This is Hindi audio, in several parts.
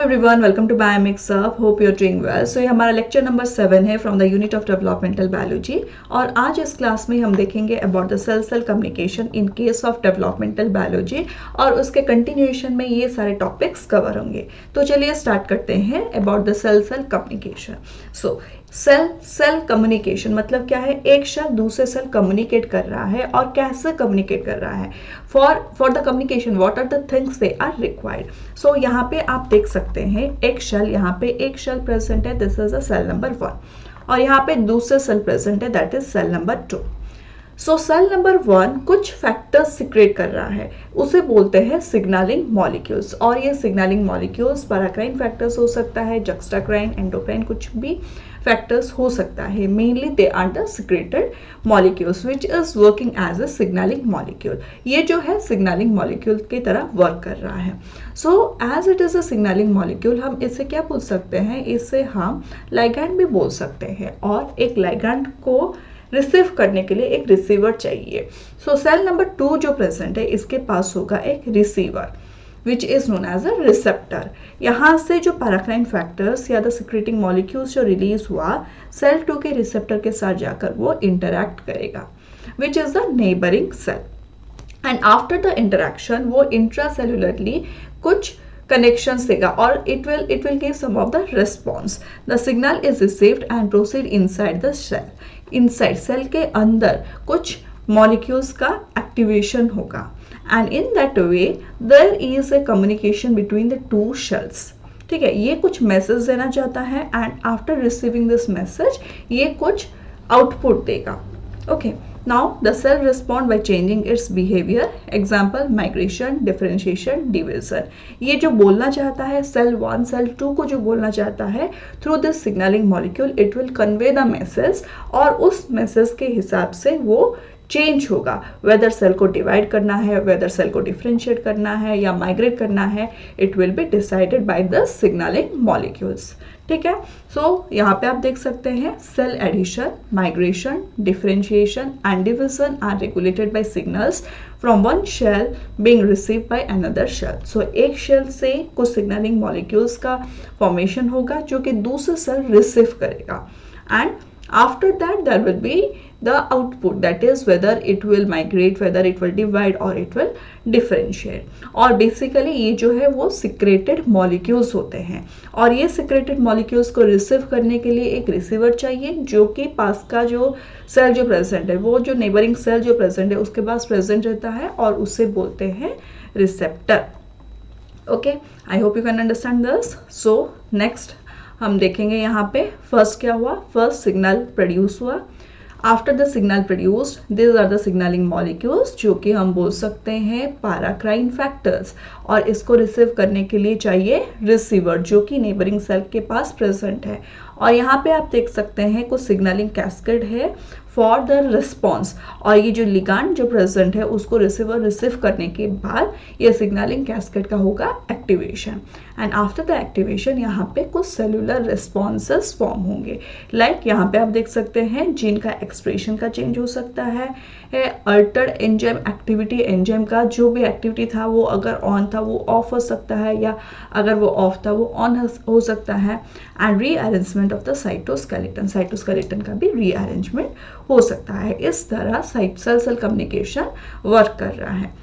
Everyone, welcome to biomix up. Hope you are doing well. So ये हमारा लेक्चर नंबर 7 है from the unit of developmental biology. और आज इस क्लास में हम देखेंगे about the cell cell communication in case of developmental biology, और उसके कंटिन्यूएशन में ये सारे टॉपिक्स कवर होंगे। तो चलिए स्टार्ट करते हैं about the cell cell communication. So cell cell communication मतलब क्या है? एक सेल दूसरे सेल कम्युनिकेट कर रहा है, और कैसे कम्युनिकेट कर रहा है? For the communication what are the things they are required. So यहाँ पे आप देख सकते हैं एक शेल, यहाँ पे एक शेल प्रेजेंट है, this is a cell number 1, और यहाँ पे दूसरे सेल प्रेजेंट है, that is cell number 2। So cell number 1 कुछ फैक्टर्स सिक्रेट कर रहा है, उसे बोलते हैं सिग्नलिंग मॉलिक्यूल्स। और ये सिग्नलिंग मॉलिक्यूल्स पैराक्राइन फैक्टर्स हो सकता है, जक्स्टाक्राइन, एंडोक्राइन, कुछ भी फैक्टर्स हो सकता है। Mainly they are the secreted molecules which is working as a signalling molecule. ये जो है सिग्नलिंग मॉलिक्यूल की तरह वर्क कर रहा है। So as it is a signalling molecule, हम इसे क्या बोल सकते हैं? इसे हम लाइगैंड भी बोल सकते हैं, और एक लाइगैंड को रिसीव करने के लिए एक रिसीवर चाहिए। सो सेल नंबर 2 जो प्रेजेंट है, इसके पास होगा एक receiver which is known as a receptor. यहाँ से जो पैराक्राइन फैक्टर्स या द सिक्रेटिंग मॉलिक्यूल्स जो रिलीज हुआ, सेल 2 के रिसेप्टर के साथ जाकर वो इंटरैक्ट करेगा, which is the neighbouring cell. And after the interaction वो इंट्रासेलुलरली कुछ connections देगा, और it will give some of the response. The signal is received and proceed inside the cell. Inside cell के अंदर कुछ molecules का activation होगा, and in that way there is a communication between the two shells. ठीक है, ये कुछ मैसेज देना चाहता है, and after receiving this message ये कुछ आउटपुट देगा। Okay, now the cell respond by changing its behavior. Example, migration, differentiation, division. ये जो बोलना चाहता है सेल 1 सेल 2 को जो बोलना चाहता है, through this signalling molecule it will convey the message, और उस मैसेज के हिसाब से वो चेंज होगा। वेदर सेल को डिवाइड करना है, वेदर सेल को डिफ्रेंशिएट करना है या माइग्रेट करना है, it will be decided by the signalling molecules. ठीक है, सो यहाँ पे आप देख सकते हैं cell adhesion, migration, differentiation and division are regulated by signals from one cell being received by another cell. So एक शेल से कुछ सिग्नलिंग मॉलिक्यूल्स का फॉर्मेशन होगा जो कि दूसरे सेल रिसीव करेगा, and after that there will be the output, that is whether it will migrate, whether it will divide or it will differentiate. और basically ये जो है वो secreted molecules होते हैं, और ये secreted molecules को रिसीव करने के लिए एक रिसीवर चाहिए, जो कि पास का जो सेल जो प्रेजेंट है, वो जो नेबरिंग सेल जो प्रेजेंट है उसके पास प्रेजेंट रहता है, और उसे बोलते हैं receptor. Okay, I hope you can understand this. So next हम देखेंगे यहाँ पे फर्स्ट क्या हुआ। फर्स्ट सिग्नल प्रोड्यूस हुआ। After the signal produced, this are the signalling molecules, जो कि हम बोल सकते हैं पैराक्राइन फैक्टर्स, और इसको रिसीव करने के लिए चाहिए रिसीवर, जो कि नेबरिंग सेल के पास प्रेजेंट है। और यहाँ पे आप देख सकते हैं कुछ सिग्नलिंग कैस्केड है फॉर द रिस्पॉन्स, और ये जो लिगांड जो प्रेजेंट है उसको रिसीवर रिसीव करने के बाद ये सिग्नलिंग कैस्केड का होगा activation, and after the activation यहाँ पे कुछ सेलुलर रिस्पॉन्सेस फॉर्म होंगे। लाइक यहाँ पे आप देख सकते हैं जीन का एक्सप्रेशन का चेंज हो सकता है, अल्टर्ड एंजाइम एक्टिविटी, एंजाइम का जो भी एक्टिविटी था वो अगर ऑन था वो ऑफ हो सकता है, या अगर वो ऑफ था वो ऑन हो सकता है, and rearrangement of the cytoskeleton, cytoskeleton का भी रीअरेंजमेंट हो सकता है। इस तरह सेल सेल कम्युनिकेशन वर्क कर रहा है।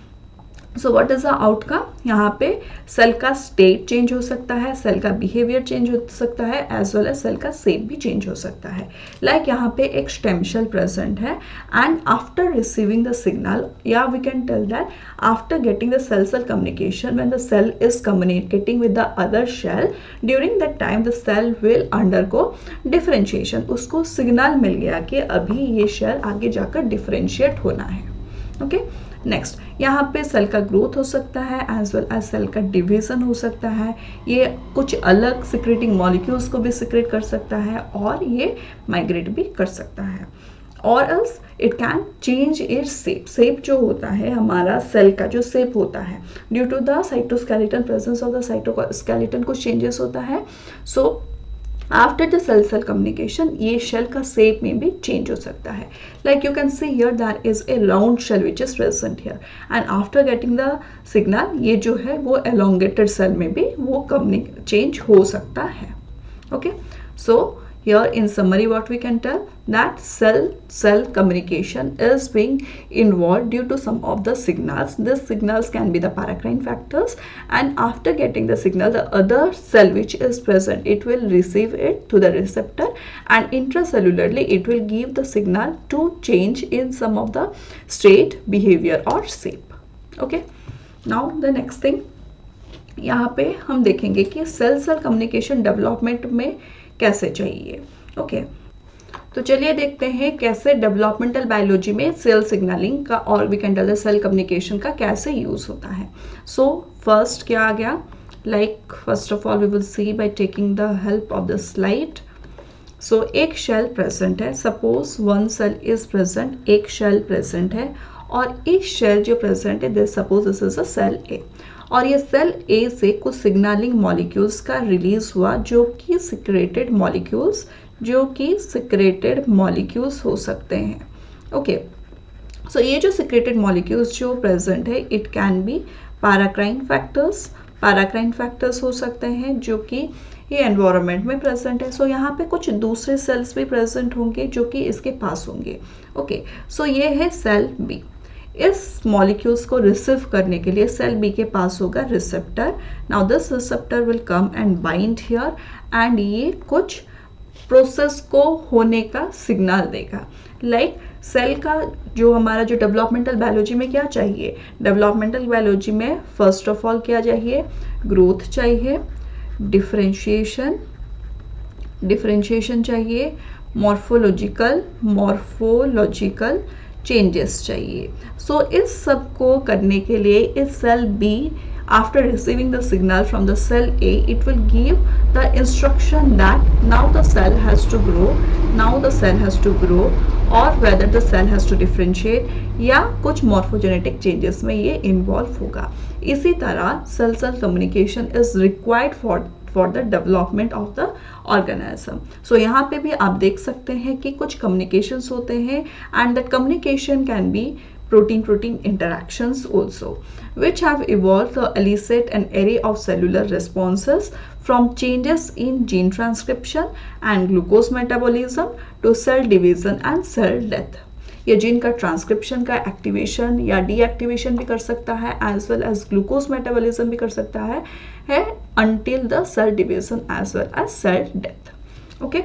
So what is the outcome? यहाँ पे सेल का स्टेट चेंज हो सकता है, सेल का बिहेवियर चेंज हो सकता है, एज वेल एज सेल का शेप भी चेंज हो सकता है। लाइक यहाँ पे एक स्टेम सेल प्रेजेंट है, and after receiving the signal, या we can tell that after getting the cell cell communication, when the cell is communicating with the other cell, during that time the cell will undergo differentiation. उसको सिग्नल मिल गया कि अभी ये शेल आगे जाकर डिफरेंशिएट होना है। ओके, नेक्स्ट यहाँ पे सेल का ग्रोथ हो सकता है, एज वेल एज सेल का डिवीजन हो सकता है। ये कुछ अलग सिक्रेटिंग मॉलिक्यूल्स को भी सिक्रेट कर सकता है, और ये माइग्रेट भी कर सकता है, और else it can change its shape. Shape जो होता है हमारा सेल का जो शेप होता है, due to the cytoskeleton, presence of the cytoskeleton कुछ चेंजेस होता है। So after the cell cell communication ये शेल का शेप में भी चेंज हो सकता है. Like you can see here that is a round cell which is present here and after getting the signal ये जो है वो एलोंगेटेड सेल में भी वो चेंज हो सकता है. Okay, so here in summary what we can tell that cell communication is being involved due to some of the signals. These signals can be the paracrine factors, and after getting the signal the other cell which is present it will receive it to the receptor, and intracellularly it will give the signal to change in some of the state, behavior or shape. Okay, now the next thing यहाँ पे हम देखेंगे कि सेल सेल कम्युनिकेशन डेवलपमेंट में कैसे चाहिए. ओके, तो चलिए देखते हैं कैसे डेवलपमेंटल बायोलॉजी में सेल सिग्नलिंग का और we can tell the cell communication का कैसे यूज होता है. सो फर्स्ट क्या आ गया, like first of all we will see by taking the help of the slide. So एक शेल प्रेजेंट है, suppose one cell is present, एक शेल प्रेजेंट है और एक शेल जो प्रेजेंट है this suppose this is a cell A, और ये सेल ए से कुछ सिग्नलिंग मॉलिक्यूल्स का रिलीज हुआ जो कि सिक्रेटेड मॉलिक्यूल्स हो सकते हैं. ओके, सो ये जो सिक्रेटेड मॉलिक्यूल्स जो प्रेजेंट है it can B paracrine factors हो सकते हैं जो कि ये एनवायरनमेंट में प्रेजेंट है. सो यहाँ पे कुछ दूसरे सेल्स भी प्रेजेंट होंगे जो कि इसके पास होंगे. ओके, सो ये है सेल बी. इस मॉलिक्यूल्स को रिसीव करने के लिए सेल बी के पास होगा receptor. Now this receptor will come and bind here and ये कुछ प्रोसेस को होने का सिग्नल देगा. लाइक सेल का जो हमारा जो डेवलपमेंटल बायोलॉजी में क्या चाहिए, डेवलपमेंटल बायोलॉजी में फर्स्ट ऑफ ऑल क्या चाहिए, ग्रोथ चाहिए, डिफरेंशिएशन चाहिए, मॉर्फोलॉजिकल चेंजेस चाहिए. सो इस सब को करने के लिए इस cell B after receiving the signal from the cell A it will give the instruction that now the cell has to grow or whether the cell has to differentiate या कुछ morphogenetic changes में ये involve होगा. इसी तरह cell communication is required for the development of the organism. So यहाँ पे भी आप देख सकते हैं कि कुछ communications होते हैं and that communication can be protein interactions also, which have evolved to elicit an array of cellular responses from changes in gene transcription and glucose metabolism to cell division and cell death. ये जीन का ट्रांसक्रिप्शन का एक्टिवेशन या डीएक्टिवेशन भी कर सकता है as well as glucose metabolism भी कर सकता है until the cell division as well as cell death. Okay,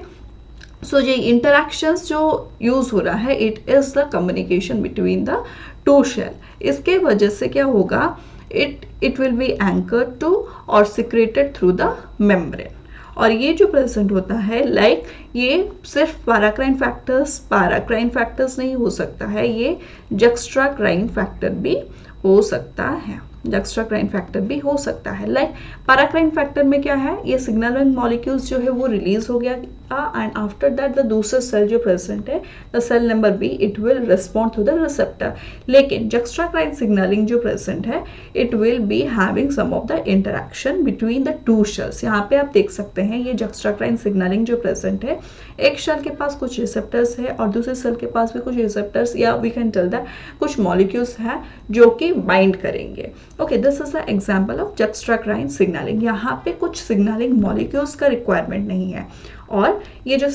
so ये इंटरैक्शंस जो यूज हो रहा है it is the communication between the two cell. इसके वजह से क्या होगा, it will be anchored to और सिक्रेटेड थ्रू द मेम्ब्रेन. और ये जो प्रेजेंट होता है लाइक ये सिर्फ पैराक्राइन फैक्टर्स नहीं हो सकता है, ये जक्स्ट्राक्राइन फैक्टर भी हो सकता है. लाइक पैराक्राइन फैक्टर में क्या है, ये सिग्नलिंग मॉलिक्यूल्स जो है वो रिलीज हो गया एंड आफ्टर दैट द दूसरा सेल जो प्रेजेंट है the cell number B it will respond to the receptor. लेकिन जक्स्ट्राक्राइन सिग्नलिंग जो प्रेजेंट है it will be having some of the interaction between the two cells. यहाँ पे आप देख सकते हैं ये जक्स्ट्राक्राइन सिग्नलिंग जो प्रेजेंट है, एक शेल के पास कुछ रिसेप्टर्स है और दूसरे सेल के पास भी कुछ रिसेप्टर्स या वी कैन टेल दैट कुछ मॉलिक्यूल्स है जो कि बाइंड करेंगे. Okay, this is a example of जक्स्ट्राक्राइन signalling. यहाँ पे कुछ सिग्नलिंग मॉलिक्यूल्स का रिक्वायरमेंट नहीं है और ये जो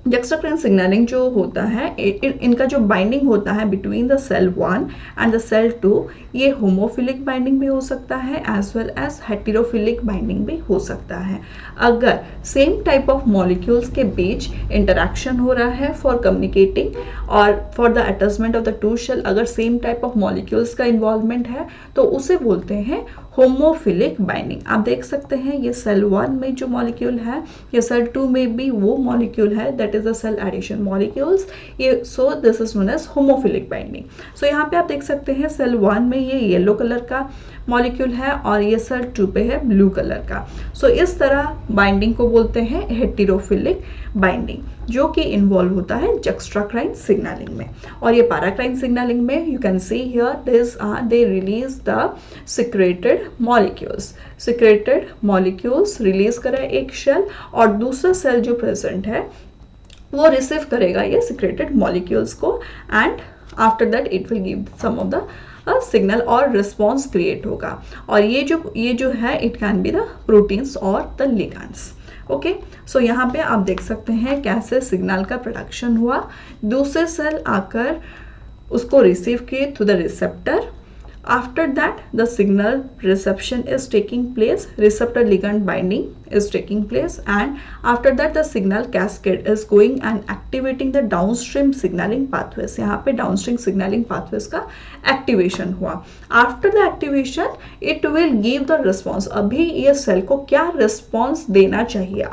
जक्स्ट्राक्राइन सिग्नलिंग जो होता है इनका जो बाइंडिंग होता है between the cell 1 and the cell 2 ये होमोफिलिक बाइंडिंग भी हो सकता है as well as heterophilic binding भी हो सकता है. अगर सेम टाइप ऑफ मॉलिक्यूल्स के बीच इंटरेक्शन हो रहा है फॉर कम्युनिकेटिंग और for the attachment of the two cell, अगर सेम टाइप ऑफ मॉलिक्यूल्स का इन्वॉल्वमेंट है तो उसे बोलते हैं होमोफिलिक बाइंडिंग. आप देख सकते हैं ये सेल 1 में जो मॉलिक्यूल है या सेल 2 में भी वो मॉलिक्यूल है that is the cell adhesion molecules. ये so this is known as homophilic binding. So यहाँ पे आप देख सकते हैं सेल 1 में ये येलो कलर का मॉलिक्यूल है और ये सेल 2 पे है ब्लू कलर का। सो इस तरह बाइंडिंग को बोलते हैं हेटेरोफिलिक बाइंडिंग, जो कि इन्वॉल्व होता है जुक्सटाक्राइन सिग्नलिंग में। और ये पैराक्राइन सिग्नलिंग में you can see here this they release the secreted molecules. Secreted molecules release करे एक सेल और दूसरा सेल जो प्रेजेंट है वो रिसीव करेगा ये सिक्रेटेड मॉलिक्यूल्स को, and after that it will give some of the signal और रिस्पॉन्स क्रिएट होगा। और ये जो है it can be the proteins और द लिगैंड्स। ओके, सो यहाँ पे आप देख सकते हैं कैसे सिग्नल का प्रोडक्शन हुआ। दूसरे सेल आकर उसको रिसीव किए through the receptor. After that, the signal reception is taking place, receptor ligand binding is taking place, and after that the signal cascade is going and activating the downstream signaling pathways. यहाँ पे downstream signaling pathways का activation हुआ। After the activation, it will give the response. अभी ये सेल को क्या response देना चाहिए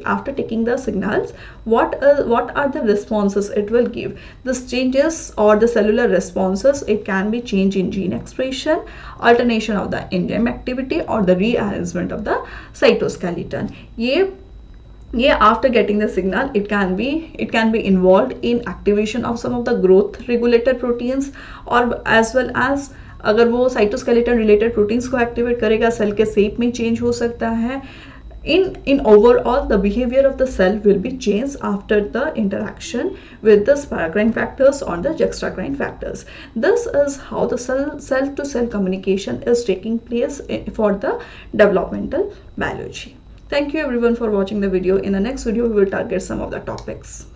after taking the signals, what are the responses it will give? This changes or the cellular responses, it can be change in gene expression, alternation of the enzyme activity, or the rearrangement of the cytoskeleton. ये after getting the signal, it can be involved in activation of some of the growth regulator proteins, or as well as अगर वो साइटोस्केलेटन रिलेटेड प्रोटीन्स को एक्टिवेट करेगा, सेल के शेप में चेंज हो सकता है। In overall, the behavior of the cell will be changed after the interaction with the paracrine factors or the juxtacrine factors. This is how the cell to cell communication is taking place for the developmental biology. Thank you everyone for watching the video. In the next video, we will target some of the topics.